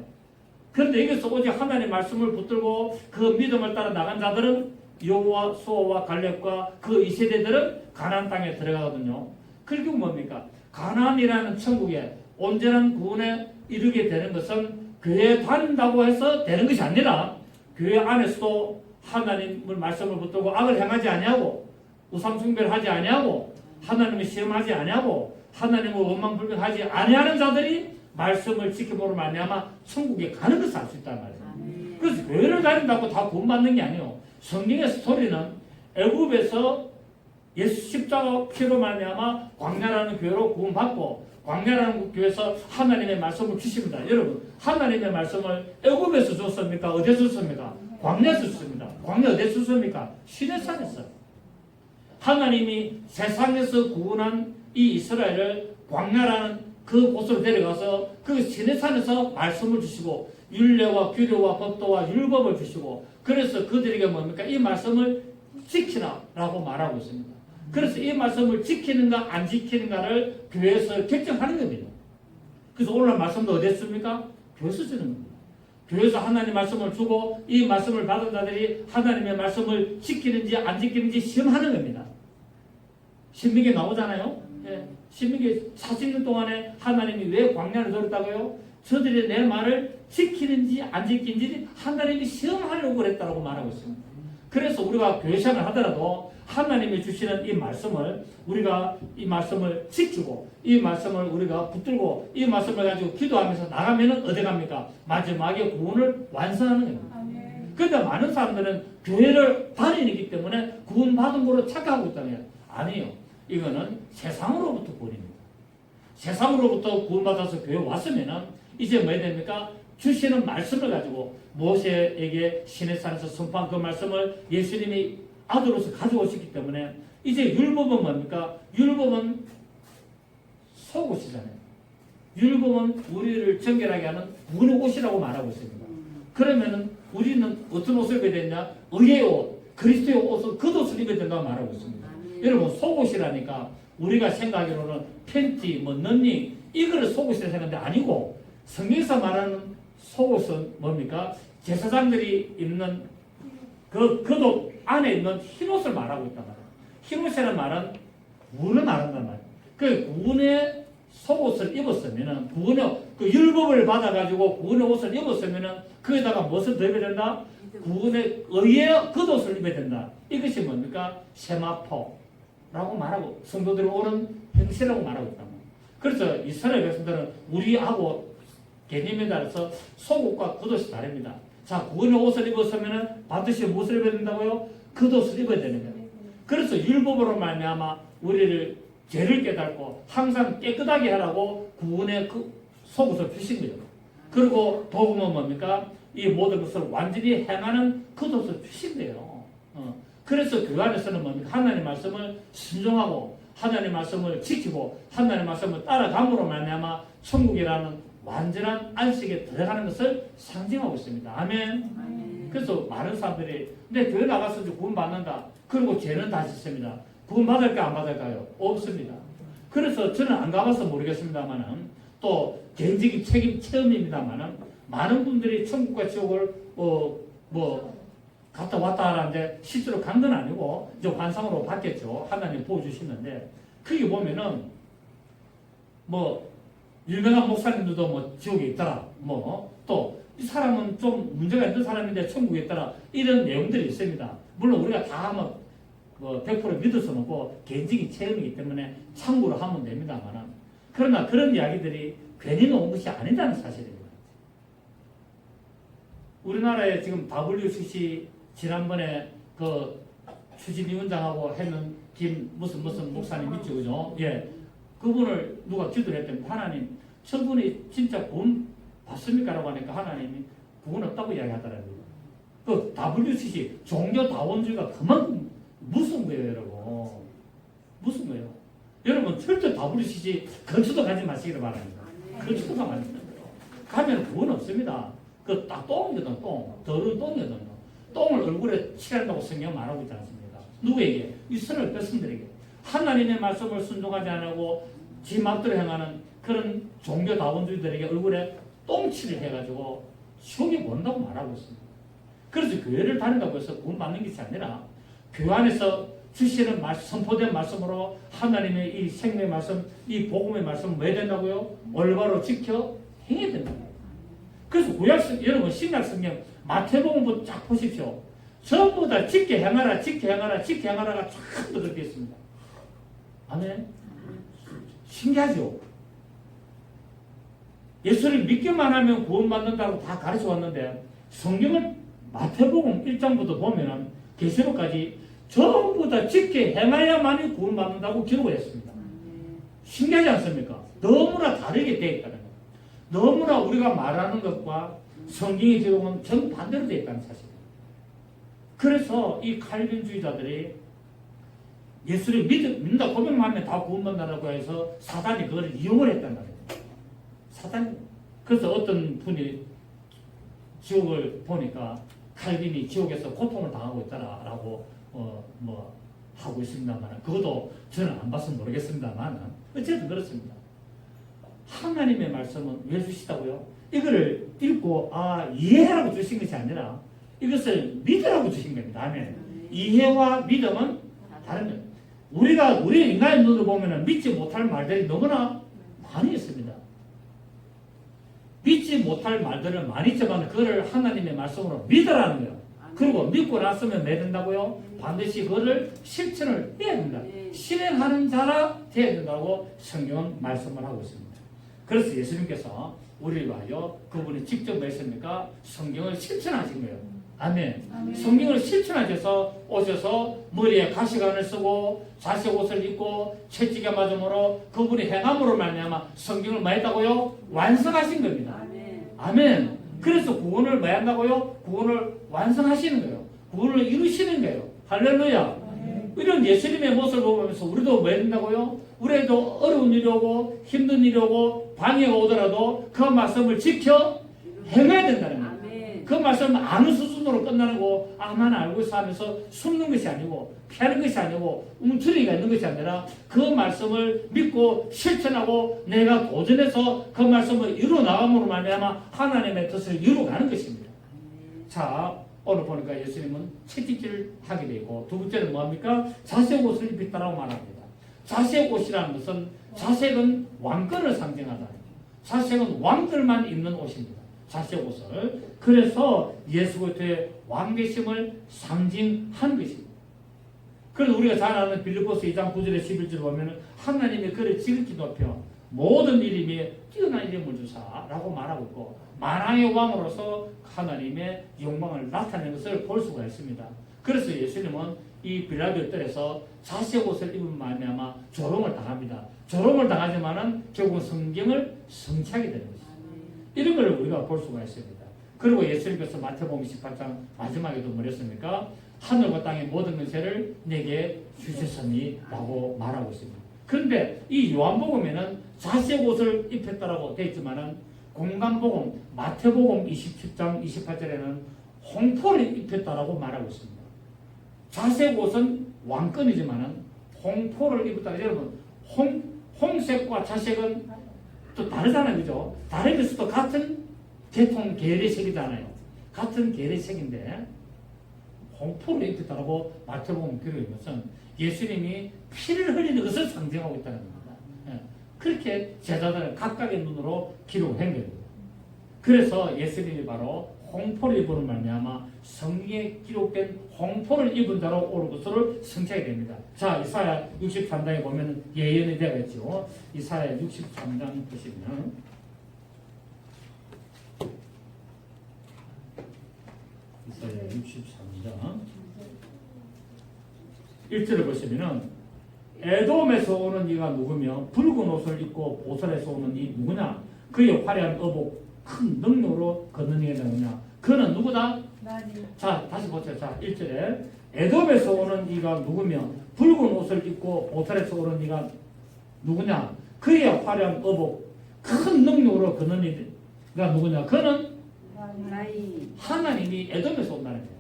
그런데 여기서 오직 하나님의 말씀을 붙들고 그 믿음을 따라 나간 자들은 여호와 수아와 갈렙과 그 2세대들은 가나안 땅에 들어가거든요. 결국 뭡니까? 가나안이라는 천국에 온전한 구원에 이르게 되는 것은 교회에 다닌다고 해서 되는 것이 아니라 교회 안에서도 하나님을 말씀을 붙들고 악을 행하지 아니하고 우상 숭배를 하지 아니하고 하나님을 시험하지 아니하고 하나님을 원망 불평하지 아니하는 자들이 말씀을 지켜보는 말미암아 천국에 가는 것을 알 수 있단 말이에요. 그래서 교회를 다닌다고 다 구원받는 게 아니에요. 성경의 스토리는 애굽에서 예수 십자가 피로 말미암아 광야라는 교회로 구원받고 광야라는 교회에서 하나님의 말씀을 주십니다. 여러분, 하나님의 말씀을 애굽에서 줬습니까? 어디서 줬습니까? 광야에서 줬습니다. 광야 어디서 줬습니까? 시내산에서. 하나님이 세상에서 구원한 이 이스라엘을 광야라는 그 곳으로 데려가서 그 시내산에서 말씀을 주시고 율례와 규례와 법도와 율법을 주시고 그래서 그들에게 뭡니까? 이 말씀을 지키라라고 말하고 있습니다. 그래서 이 말씀을 지키는가 안 지키는가를 교회에서 결정하는 겁니다. 그래서 오늘 말씀도 어디 했습니까? 교회에서 주는 겁니다. 교회에서 하나님 말씀을 주고 이 말씀을 받은 자들이 하나님의 말씀을 지키는지 안 지키는지 시험하는 겁니다. 신명기 나오잖아요. 예. 신명기 40년 동안에 하나님이 왜 광야를 들었다고요? 저들이 내 말을 지키는지 안 지키는지 하나님이 시험하려고 그랬다고 말하고 있습니다. 그래서 우리가 교회 생활을 하더라도 하나님이 주시는 이 말씀을 우리가 이 말씀을 지키고 이 말씀을 우리가 붙들고 이 말씀을 가지고 기도하면서 나가면은 어디 갑니까? 마지막에 구원을 완성하는 겁니다. 그런데 많은 사람들은 교회를 다니기 때문에 구원받은 거로 착각하고 있다면 아니에요. 이거는 세상으로부터 구원입니다. 세상으로부터 구원받아서 교회 왔으면은 이제 뭐 해야 됩니까? 주시는 말씀을 가지고 모세에게 시내산에서 선포한 그 말씀을 예수님이 아들로서 가져오셨기 때문에 이제 율법은 뭡니까? 율법은 속옷이잖아요. 율법은 우리를 정결하게 하는 구원의 옷이라고 말하고 있습니다. 그러면은 우리는 어떤 옷을 입어야 되냐? 의의 옷, 그리스도의 옷을 겉옷을 입어야 된다고 말하고 있습니다. 여러분 속옷이라니까 우리가 생각하기로는 팬티, 뭐 런닝 이거를 속옷이라 생각하는데 아니고 성경에서 말하는 속옷은 뭡니까? 제사장들이 입는 그 겉옷 안에 있는 흰옷을 말하고 있단 말이에요. 흰옷이라는 말은 구원을 말한단 말이에요. 그 구원의 속옷을 입었으면은 구원의 그 율법을 받아가지고 구원의 옷을 입었으면은 거기다가 무엇을 더 입어야 된다? 구원의 의의 겉옷을 입어야 된다. 이것이 뭡니까? 세마포라고 말하고 성도들이 오는 행세라고 말하고 있단 말이에요. 그래서 이스라엘 백성들은 우리하고 개념에 따라서 속옷과 겉옷이 다릅니다. 자, 구원의 옷을 입었으면은 반드시 무엇을 입어야 된다고요? 겉옷을 입어야 되는 거예요. 그래서 율법으로 말미암아 우리를 죄를 깨닫고 항상 깨끗하게 하라고 구원의 그 속옷을 주신 거예요. 그리고 복음은 뭡니까? 이 모든 것을 완전히 행하는 겉옷을 주신 거예요. 그래서 그 안에서는 뭡니까? 하나님의 말씀을 순종하고 하나님의 말씀을 지키고 하나님의 말씀을 따라감으로 말미암아 천국이라는 완전한 안식에 들어가는 것을 상징하고 있습니다. 아멘. 그래서 많은 사람들이 근데 교회 나가서 구원 받는다. 그리고 죄는 다 짓습니다. 구원 받을까 안 받을까요? 없습니다. 그래서 저는 안 가봐서 모르겠습니다만은 또 개인적인 책임 체험입니다만은 많은 분들이 천국과 지옥을 갔다 왔다 하는데 실제로 간 건 아니고 이제 환상으로 봤겠죠. 하나님 보여주시는데 거기 보면은 뭐 유명한 목사님들도 뭐 지옥에 있더라. 뭐 또 이 사람은 좀 문제가 있는 사람인데 천국에 있더라. 이런 내용들이 있습니다. 물론 우리가 다 하면 100% 믿을 수는 없고 개인적인 체험이기 때문에 참고로 하면 됩니다만은 그러나 그런 이야기들이 괜히 나온 것이 아니라는 사실입니다. 우리나라에 지금 WCC 지난번에 그 추진위원장하고 했는 김 무슨 목사님 있죠, 그죠? 예, 그분을 누가 기도를 했더니 하나님, 저분이 진짜 구원 받습니까라고 하니까 하나님이 구원 없다고 이야기하더라고요. 그 WCC 종교다원주의가 그만큼 무슨 거예요, 여러분? 무슨 거예요? 여러분 절대 WCC 근처도 가지 마시기를 바랍니다. 근처도 가지 마시는 거예요. 가면 구원 없습니다. 그 딱 똥이거든, 똥. 더러운 똥이거든요. 똥을 얼굴에 칠한다고 성경 말하고 있지 않습니까? 누구에게? 이스라엘 백성들에게. 하나님의 말씀을 순종하지 않고 지 맘대로 행하는 그런 종교다원주의들에게 얼굴에 똥칠을 해가지고 지옥에 본다고 말하고 있습니다. 그래서 교회를 다닌다고 해서 구원 받는 것이 아니라 교회 안에서 주시는 선포된 말씀으로 하나님의 이 생명의 말씀, 이 복음의 말씀을 뭐 해야 된다고요? 올바로 지켜 행해야 된다고요. 그래서 여러분 신약 성경 마태복음 쫙 보십시오. 전부 다 지켜 행하라, 지켜 행하라, 지켜 행하라가 전부 그렇게 있습니다. 아멘. 신기하죠? 예수를 믿기만 하면 구원받는다고 다 가르쳐 왔는데 성경을 마태복음 1장부터 보면은 계시록까지 전부 다 지켜 행하야만이 구원받는다고 기록을 했습니다. 신기하지 않습니까? 너무나 다르게 되어 있다는 거예요. 너무나 우리가 말하는 것과 성경의 기록은 정반대로 되어 있다는 사실이에요. 그래서 이 칼빈주의자들이 예수를 믿는다 고백만 하면 다 구원받는다고 해서 사단이 그걸 이용을 했단 말이에요. 사단이. 그래서 어떤 분이 지옥을 보니까 칼빈이 지옥에서 고통을 당하고 있다라고 하고 있습니다만 그것도 저는 안 봐서 모르겠습니다만 어쨌든 그렇습니다. 하나님의 말씀은 왜 주시다고요? 이거를 읽고 이해하라고 주신 것이 아니라 이것을 믿으라고 주신 겁니다. 아멘. 이해와 믿음은 다른 겁니다. 우리 인간의 눈으로 보면 믿지 못할 말들이 너무나 많이 있습니다. 믿지 못할 말들은 많이 있지만 그거를 하나님의 말씀으로 믿으라는 거예요. 그리고 믿고 났으면 왜 된다고요? 반드시 그거를 실천을 해야 된다. 실행하는 자라 되어야 된다고 성경은 말씀을 하고 있습니다. 그래서 예수님께서 우리를 위하여 그분이 직접 뭐 했습니까? 성경을 실천하신 거예요. 아멘. 성경을 실천하셔서 오셔서 머리에 가시관을 쓰고 자색 옷을 입고 채찍에 맞음으로 그분이 행함으로 말미암아 성경을 뭐 했다고요? 완성하신 겁니다. 아멘. 그래서 구원을 뭐 한다고요? 구원을 완성하시는 거예요. 구원을 이루시는 거예요. 할렐루야. 이런 예수님의 모습을 보면서 우리도 뭐 해야 된다고요? 우리도 어려운 일이 오고 힘든 일이 오고 방해가 오더라도 그 말씀을 지켜 행해야 된다는 거예요. 그 그 말씀은 아는 수준으로 끝나는 거, 나는 알고 있어 하면서 숨는 것이 아니고, 피하는 것이 아니고, 움츠리기가 있는 것이 아니라 그 말씀을 믿고 실천하고 내가 도전해서 그 말씀을 이루어나감으로 말미암아 하나님의 뜻을 이루어가는 것입니다. 자, 오늘 보니까 예수님은 채찍질을 하게 되고, 두 번째는 뭐합니까? 자색 옷을 입혔다라고 말합니다. 자색 옷이라는 것은, 자색은 왕권을 상징하다. 자색은 왕들만 입는 옷입니다. 자색 옷을. 그래서 예수 그리스도의 왕계심을 상징한 것입니다. 그래서 우리가 잘 아는 빌립보서 2장 9절에 11절을 보면 하나님의 그를 지극히 높여 모든 이름에 뛰어난 이름을 주사라고 말하고 있고, 만왕의 왕으로서 하나님의 영광을 나타내는 것을 볼 수가 있습니다. 그래서 예수님은 이 빌라도의 뜰에서 자색 옷을 입은 말미암아 조롱을 당합니다. 조롱을 당하지만은 결국 성경을 성취하게 되는 것입니다. 이런 걸 우리가 볼 수가 있습니다. 그리고 예수님께서 마태복음 28장 마지막에도 뭐랬습니까? 하늘과 땅의 모든 권세를 내게 주셨으니라고 말하고 있습니다. 그런데 이 요한복음에는 자색 옷을 입혔다라고 되어 있지만은 공간복음 마태복음 27장 28절에는 홍포를 입혔다라고 말하고 있습니다. 자색 옷은 왕권이지만은 홍포를 입었다. 여러분, 홍색과 자색은 또 다르잖아요, 그죠? 다르면서도 같은 계통 계열의 색이잖아요. 같은 계열의 색인데 홍포를 입혔다라고 마태복음 기록한 것은 예수님이 피를 흘리는 것을 상징하고 있다는 겁니다. 예. 그렇게 제자들은 각각의 눈으로 기록한 겁니다. 그래서 예수님이 바로 홍포를 입은 말미암아 성경에 기록된 홍포를 입은 자로 올 것을 성취하게 됩니다. 자, 이사야 63장에 보면 예언이 되어 있죠. 이사야 63장 보시면 이사야 63장 1절을 보시면은 에돔에서 오는 이가 누구며 붉은 옷을 입고 보살에서 오는 이 누구냐? 그의 화려한 의복 큰 능력으로 걷는 이가 누구냐? 그는 누구다? 자, 다시 보세요. 자, 1절에 에돔에서 오는 이가 누구며 붉은 옷을 입고 보살에서 오는 이가 누구냐? 그의 화려한 의복 큰 능력으로 걷는 이가 누구냐? 그는 하나님이 에돔에서 온다는 거예요.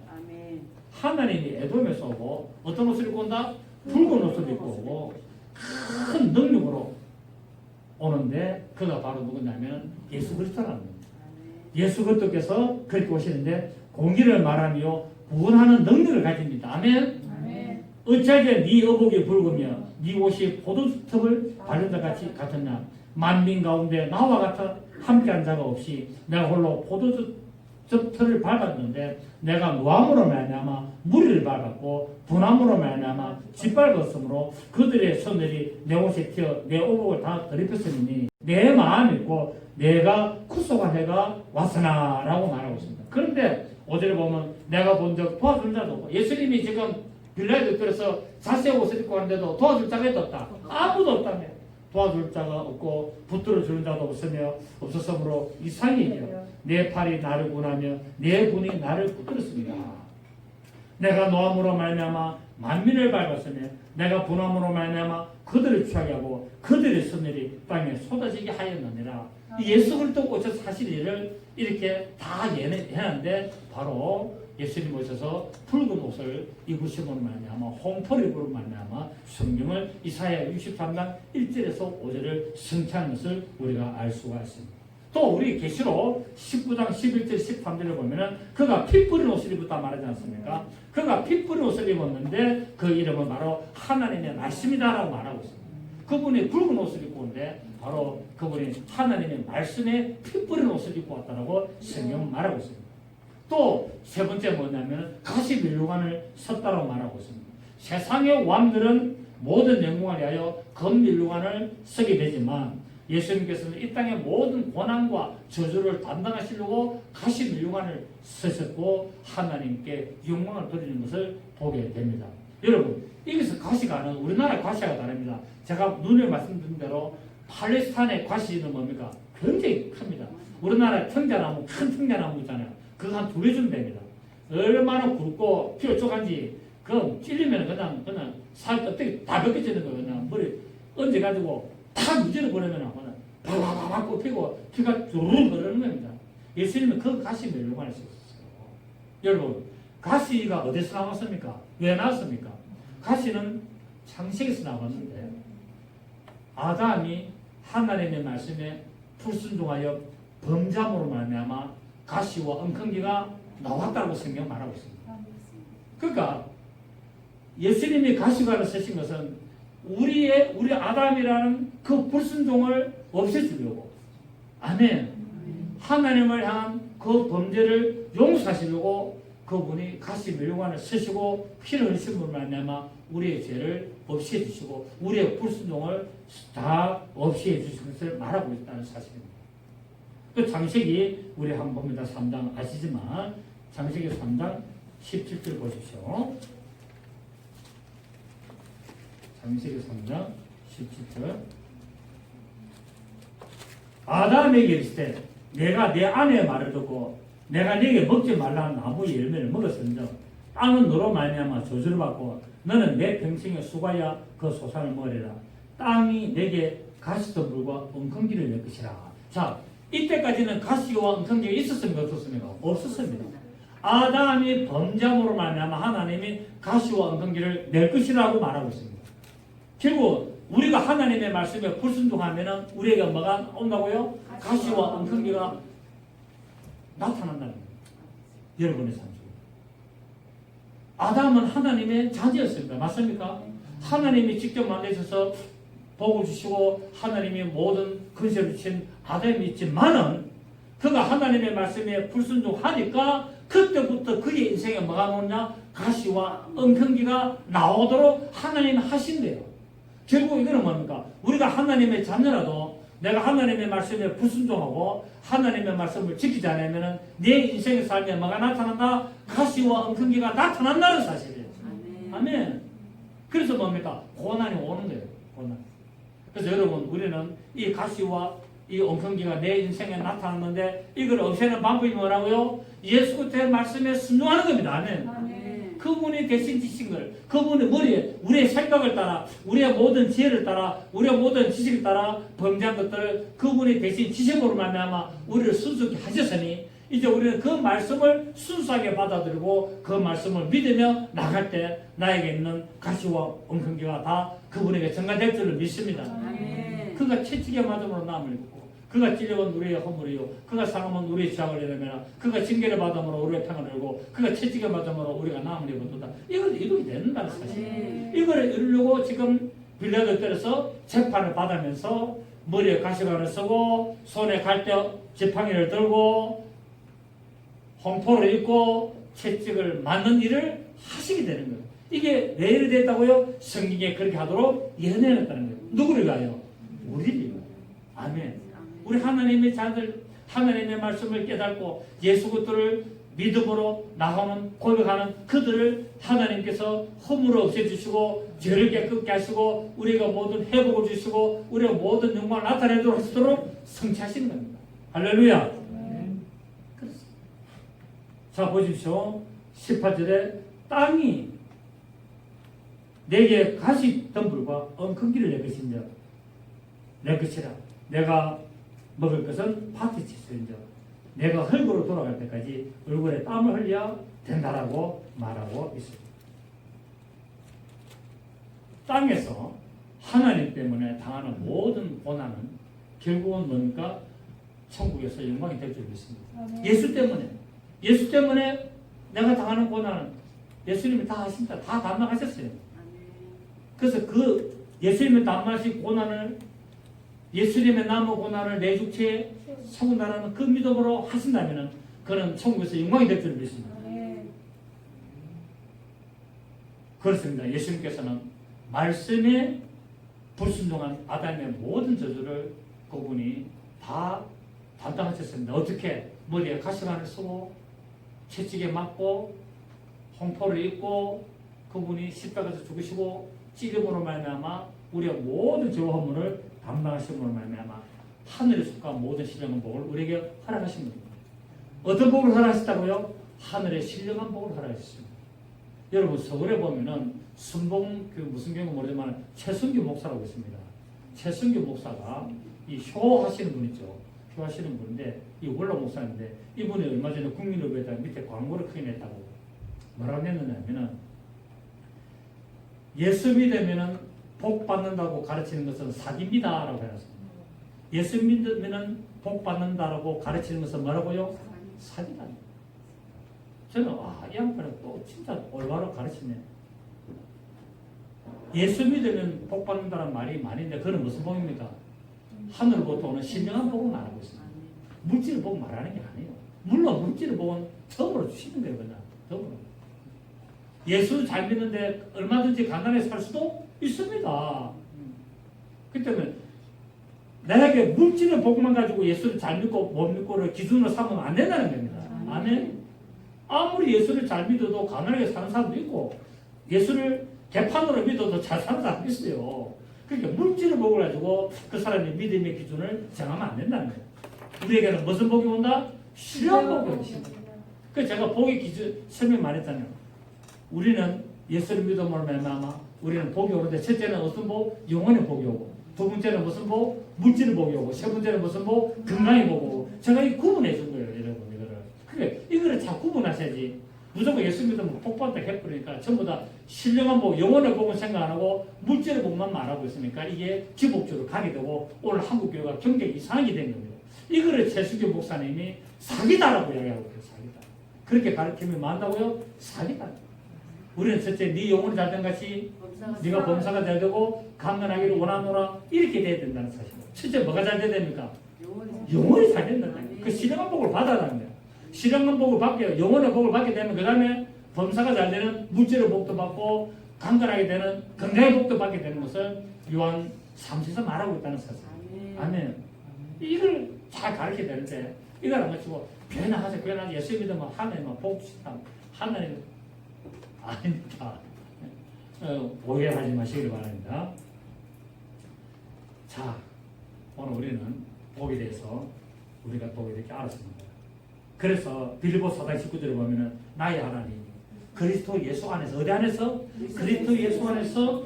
하나님이 에돔에서 오고 어떤 옷을 입고 온다? 붉은 옷을 입고 오고 큰 능력으로 오는데 그가 바로 누구냐면 예수 그리스도라는 겁니다. 예수 그리스도께서 그렇게 오시는데 공의를 말하며 구원하는 능력을 가집니다. 아멘. 어찌하게 네 의복이 붉으며 네 옷이 포도즙을 바른 자 같이 같았냐? 만민 가운데 나와 같아 함께한 자가 없이 내가 홀로 포도즙 털을 밟았는데 내가 노함으로 말미암아 무리를 밟았고 분함으로 말미암아 짓밟았으므로 그들의 손들이 내 옷에 튀어 내 의복을 다 더럽혔으니 내 마음이 있고 내가 구속한 해가 왔으나라고 말하고 있습니다. 그런데 5절에 보면 내가 본 적 도와줄 자도 없고 예수님이 지금 빌라도의 뜰에서 자색 옷을 입고 하는데도 도와줄 자가 없다. 아무도 없다며 도와줄 자가 없고 붙들어 주는 자도 없었으므로 이상이며 내 팔이 나를 군하며 내 분이 나를 붙들었습니다. 내가 노함으로 말미암아 만민을 밟았으며 내가 분함으로 말미암아 그들을 취하게 하고 그들의 손들이 땅에 쏟아지게 하였느니라. 예수 그리스도 오셔서 사실 일을 이렇게 다 해놨는데 바로 예수님 오셔서 붉은 옷을 입으심으로 말미암아 홍포를 입으로 말미암아 성경을 이사야 63장 1절에서 5절을 성취하는 것을 우리가 알 수가 있습니다. 또 우리 계시록 19장 11절 13절을 보면은 그가 피 뿌린 옷을 입었다 말하지 않습니까? 그가 피 뿌린 옷을 입었는데 그 이름은 바로 하나님의 말씀이다라고 말하고 있습니다. 그분이 붉은 옷을 입고 온데 바로 그분이 하나님의 말씀에 피 뿌린 옷을 입고 왔다라고 성경은 말하고 있습니다. 또 세 번째 뭐냐면 가시 밀루관을 섰다라고 말하고 있습니다. 세상의 왕들은 모든 영광을 위하여 금밀루관을 쓰게 되지만 예수님께서는 이 땅의 모든 고난과 저주를 담당하시려고 가시 밀루관을 쓰셨고 하나님께 영광을 돌리는 것을 보게 됩니다. 여러분, 여기서 가시가 아닌 우리나라 가시가 다릅니다. 제가 눈에 말씀드린 대로 팔레스타인의 가시는 뭡니까? 굉장히 큽니다. 우리나라 청자나무, 큰 청자나무 있잖아요. 그거 한 2배 정도 됩니다. 얼마나 굵고 피가 쪼간지 그 찔리면 그냥 살 껍데기 다 벗겨지는 거예요. 그냥 머리 얹어가지고 다 무지를 보내면 바바바바 꼽히고 피가 주르륵 흐르는 겁니다. 예수님은 그 가시 밀루관을 쓰셨어요. 여러분, 가시가 어디서 나왔습니까? 왜 나왔습니까? 가시는 창세기에서 나왔는데 아담이 하나님의 말씀에 불순종하여 범죄함으로 말미암아 가시와 엉겅기가 나왔다고 성경 말하고 있습니다. 그러니까 예수님이 가시관을 쓰신 것은 우리 아담이라는 그 불순종을 없애주려고, 아멘. 하나님을 향한 그 범죄를 용서하시려고 그분이 가시 멸관을 쓰시고 피를 흘리심으로 말미암아 우리의 죄를 없애주시고 우리의 불순종을 다 없애주신 것을 말하고 있다는 사실입니다. 그 창세기 우리 한번 봅니다. 3장 아시지만 창세기 3장 17절 보십시오. 창세기 3장 17절. 아담에게 이르시되 내가 내 아내의 말을 듣고 내가 네게 먹지 말라는 나무의 열매를 먹었은즉 땅은 너로 말미암아 저주를 받고 너는 내 평생에 수고하여 그 소산을 먹으리라. 땅이 내게 가시도 물과 엉겅기를 낼 것이라. 자, 이때까지는 가시와 엉겅기가 있었습니까? 없었습니까? 없었습니다. 아담이 범죄함으로 말미암아 하나님이 가시와 엉겅기를 낼 것이라고 말하고 있습니다. 결국 우리가 하나님의 말씀에 불순종하면 우리에게 뭐가 온다고요? 가시와 엉겅기가 나타난다는 거예요. 여러분의 삶 속에. 아담은 하나님의 자녀였습니다. 맞습니까? 하나님이 직접 만드셔서 복을 주시고 하나님이 모든 근세를 주신 아담이 있지만은 그가 하나님의 말씀에 불순종하니까 그때부터 그의 인생에 뭐가 나오냐? 가시와 엉겅기가 나오도록 하나님이 하신대요. 결국 이거는 뭡니까? 우리가 하나님의 자녀라도 내가 하나님의 말씀에 불순종하고 하나님의 말씀을 지키지 않으면 내 인생의 삶에 뭐가 나타난다? 가시와 엉겅기가 나타난다는 사실이에요. 아멘. 그래서 뭡니까? 고난이 오는 거예요. 고난. 그래서 여러분, 우리는 이 가시와 이 엉겅기가 내 인생에 나타났는데 이걸 없애는 방법이 뭐라고요? 예수 그리스도의 말씀에 순종하는 겁니다. 아멘. 그분이 대신 지신 걸, 그분의 머리에 우리의 생각을 따라, 우리의 모든 지혜를 따라, 우리의 모든 지식을 따라 범죄한 것들을 그분이 대신 지심으로 말미암아 우리를 순수하게 하셨으니 이제 우리는 그 말씀을 순수하게 받아들이고 그 말씀을 믿으며 나갈 때 나에게 있는 가시와 엉겅기가 다 그분에게 전가될 줄을 믿습니다. 그가 채찍에 맞음으로 남을 입고 그가 찔려온 우리의 허물이요 그가 상함은 우리의 죄악을 이르며 그가 징계를 받음으로 우리의 평안을 이루고 그가 채찍에 맞음으로 우리가 남을 입었도다. 이걸 이루게 된다는 사실. 이걸 이루려고 지금 빌라도 때려서 재판을 받으면서 머리에 가시관을 쓰고 손에 갈대 지팡이를 들고 홍포를 입고 채찍을 맞는 일을 하시게 되는 거예요. 이게 왜 이렇게 됐다고요? 성경에 그렇게 하도록 예언해놨다는 거예요. 누구를 가요? 우리를 가요. 아멘. 우리 하나님의 자들, 하나님의 말씀을 깨닫고 예수 그리스도를 믿음으로 나가는 고백하는 그들을 하나님께서 허물을 없애주시고 죄를 깨끗게 하시고 우리가 모든 회복을 주시고 우리가 모든 영광을 나타내도록 하시도록 성취하시는 겁니다. 할렐루야. 자, 보십시오. 18절에 땅이 내게 가시 덤불과 엉겅기를 낼 것인지 낼 것이라. 내가 먹을 것은 밭에 치수인즉 내가 흙으로 돌아갈 때까지 얼굴에 땀을 흘려야 된다라고 말하고 있습니다. 땅에서 하나님 때문에 당하는 모든 고난은 결국은 뭡니까? 천국에서 영광이 될 줄 믿습니다. 예수 때문에 내가 당하는 고난은 예수님이 다 하신다. 다 담당하셨어요. 그래서 그 예수님이 담당하신 고난을 예수님의 남은 고난을 내 육체에 채운다는 그 믿음으로 하신다면 그는 천국에서 영광이 될 줄 믿습니다. 그렇습니다. 예수님께서는 말씀에 불순종한 아담의 모든 저주를 그분이 다 담당하셨습니다. 어떻게? 머리에 가시관을 쓰고 채찍에 맞고 홍포를 입고 그분이 십자가에서 죽으시고 찔림으로 말미암아 우리의 모든 죄와 허물을 담당하심으로 말미암아 하늘에 속한 모든 신령한 복을 우리에게 허락하신 겁니다. 어떤 복을 허락하셨다고요? 하늘의 신령한 복을 허락하셨습니다. 여러분 서울에 보면은 순봉 무슨 경우 모르지만 최순규 목사라고 있습니다. 최순규 목사가 이 효 하시는 분 있죠. 하시는 분인데 이 원로 목사인데 이분이 얼마 전에 국민의회에다 밑에 광고를 크게 냈다고 뭐라고 냈느냐면은 예수 믿으면은 복 받는다고 가르치는 것은 사기입니다라고 해놨습니다. 예수 믿으면은 복 받는다라고 가르치는 것은 뭐라고요? 사기다. 저는 이 양반은 또 진짜 올바로 가르치네. 예수 믿으면 복 받는다는 말이 많은데 그건 무슨 복입니까? 하늘로부터 오는 신령한 복을 말하고 있습니다. 물질을 복 말하는 게 아니에요. 물론 물질을 복은 덤으로 주시는 거예요. 그냥 덤으로. 예수 잘 믿는데 얼마든지 가난하게 살 수도 있습니다. 그렇기 때문에 나에게 물질의 복만 가지고 예수를 잘 믿고 못 믿고를 기준으로 삼으면 안 된다는 겁니다. 아멘. 아무리 예수를 잘 믿어도 가난하게 사는 사람도 있고 예수를 개판으로 믿어도 잘 사는 사람도 있어요. 그러니까 물질의 복을 가지고 그 사람의 믿음의 기준을 정하면 안 된다는 거예요. 우리에게는 무슨 복이 온다? 신령한 복이 온다. 그래서 제가 복의 기준 설명 많이 했잖아요. 우리는 예수를 믿음으로 말미암아 우리는 복이 오는데 첫째는 어떤 복? 영혼의 복이 오고 두 번째는 무슨 복? 물질의 복이 오고 세 번째는 무슨 복? 건강의 복이 오고 제가 이 구분해 준 거예요. 여러분 이거를. 그러니까 이거를 잘 구분하셔야지 무조건 예수 믿으면 복 받다 해버리니까 전부 다 신령한 복, 영혼의 복은 생각 안 하고 물질의 복만 말하고 있으니까 이게 기복적으로 가게 되고 오늘 한국교회가 경계가 이상하게 된 겁니다. 이거를 최수교 목사님이 사기다라고 이야기하고 있어요. 사기다. 그렇게 가르치면 뭐한다고요? 사기다. 우리는 첫째 네 영혼이 잘 된 것이 네가 범사가 잘 되고 강건하기를 원하노라 이렇게 돼야 된다는 사실. 첫째 뭐가 잘 돼야 됩니까? 영혼이 잘 된다는 거예요. 그 신령한 복을 받아라는 거예요. 신령한 복을 받게 영혼의 복을 받게 되면 그 다음에 범사가 잘 되는 물질의 복도 받고 강건하게 되는 건강의 복도 받게 되는 것을 요한 3서에서 말하고 있다는 사실. 아멘. 이걸 잘 가르쳐야 되는데 이걸 안 가르치고 변화하세요. 변화하세요. 예수 믿으면 하나님만 복 주시다. 하나님 아닙니다. 오해하지 마시길 바랍니다. 자, 오늘 우리는 복에 대해서 우리가 또 이렇게 알았습니다. 그래서 빌립보 4장 19절에 보면은 나의 하나님 그리스도 예수 안에서 어디 안에서? 그리스도 예수 안에서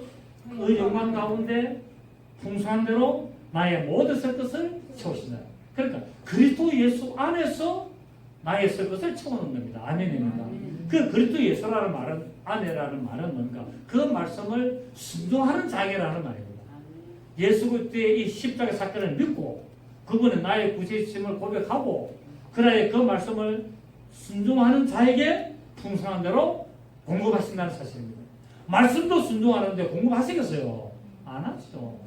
그 영광 가운데 풍성한 대로 나의 모든 설 것을 채우신다. 그러니까 그리스도 예수 안에서 나의 설 것을 채우는 겁니다. 아멘입니다. 그 그리스도 예수라는 말은 안에라는 말은 뭔가 그 말씀을 순종하는 자에게라는 말입니다. 예수 그리스도의 이 십자가 사건을 믿고 그분은 나의 구세주심을 고백하고 그러에 그 말씀을 순종하는 자에게 풍성한 대로 공급하신다는 사실입니다. 말씀도 순종하는데 공급하시겠어요? 안 하죠.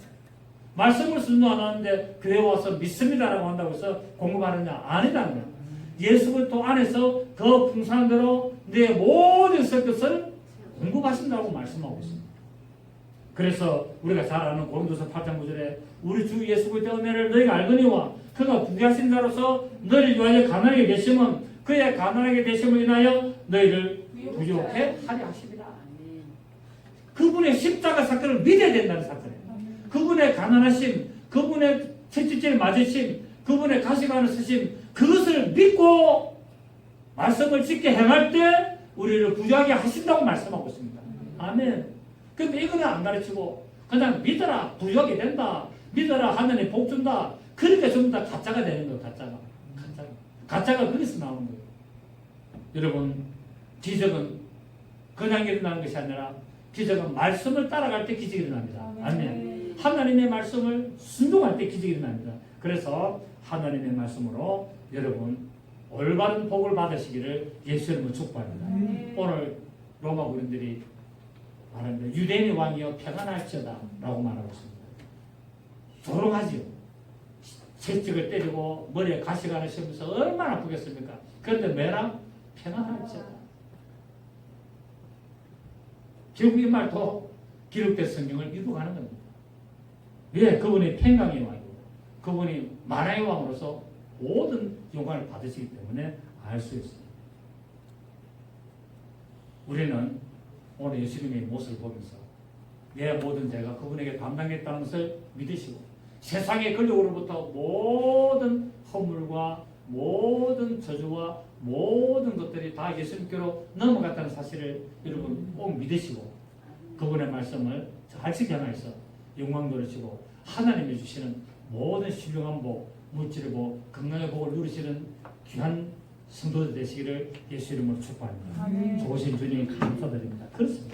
말씀을 순종 안 하는데 교회 와서 믿습니다라고 한다고 해서 공급하느냐? 아니라는 거예요. 예수 그리스도 안에서 그 풍성한 대로 내 모든 설 것을 공급하신다고 말씀하고 있습니다. 그래서 우리가 잘 아는 고린도서 8장 9절에 우리 주 예수 그리스도의 은혜를 너희가 알거니와 그가 부귀하신 자로서 너희를 위하여 가난하게 되심은 그의 가난하게 되심을 인하여 너희를 부족해 하려 하시리라. 그분의 십자가 사건을 믿어야 된다는 사건이에요. 그분의 가난하심, 그분의 채찍질 맞으심, 그분의 가시관을 쓰심 그것을 믿고 말씀을 지켜 행할 때 우리를 부유하게 하신다고 말씀하고 있습니다. 아멘. 근데 이거는 안 가르치고 그냥 믿어라 부유하게 된다. 믿어라 하느님 복 준다. 그러니까 전부 다 가짜가 되는 거예요. 가짜가 거기서 나오는 거예요. 여러분 기적은 그냥 일어나는 것이 아니라 기적은 말씀을 따라갈 때 기적이 일어납니다. 아멘. 하나님의 말씀을 순종할 때 기적이 일어납니다. 그래서 하나님의 말씀으로 여러분 올바른 복을 받으시기를 예수 이름으로 축복합니다. 오늘 로마 군인들이 말합니다. 유대인의 왕이여 평안할지어다 라고 말하고 있습니다. 조롱하지요. 채찍을 때리고 머리에 가시관을 씌우면서 얼마나 아프겠습니까? 그런데 매랑 평안할지어다. 결국 이 말도 기록된 성경을 이루어가는 겁니다. 왜? 그분이 평강의 왕이고 그분이 만왕의 왕으로서 모든 영광을 받으시기 때문에 알 수 있습니다. 우리는 오늘 예수님의 모습을 보면서 내 모든 죄가 그분에게 감당했다는 것을 믿으시고 세상의 권력으로부터 모든 허물과 모든 저주와 모든 것들이 다 예수님께로 넘어갔다는 사실을 여러분 꼭 믿으시고 그분의 말씀을 잘 지켜나서 영광 돌리시고 하나님이 주시는 모든 신령한 복 물질의 복, 건강의 복을 누리시는 귀한 성도들 되시기를 예수 이름으로 축복합니다. 아멘. 좋으신 주님 감사드립니다. 그렇습니다.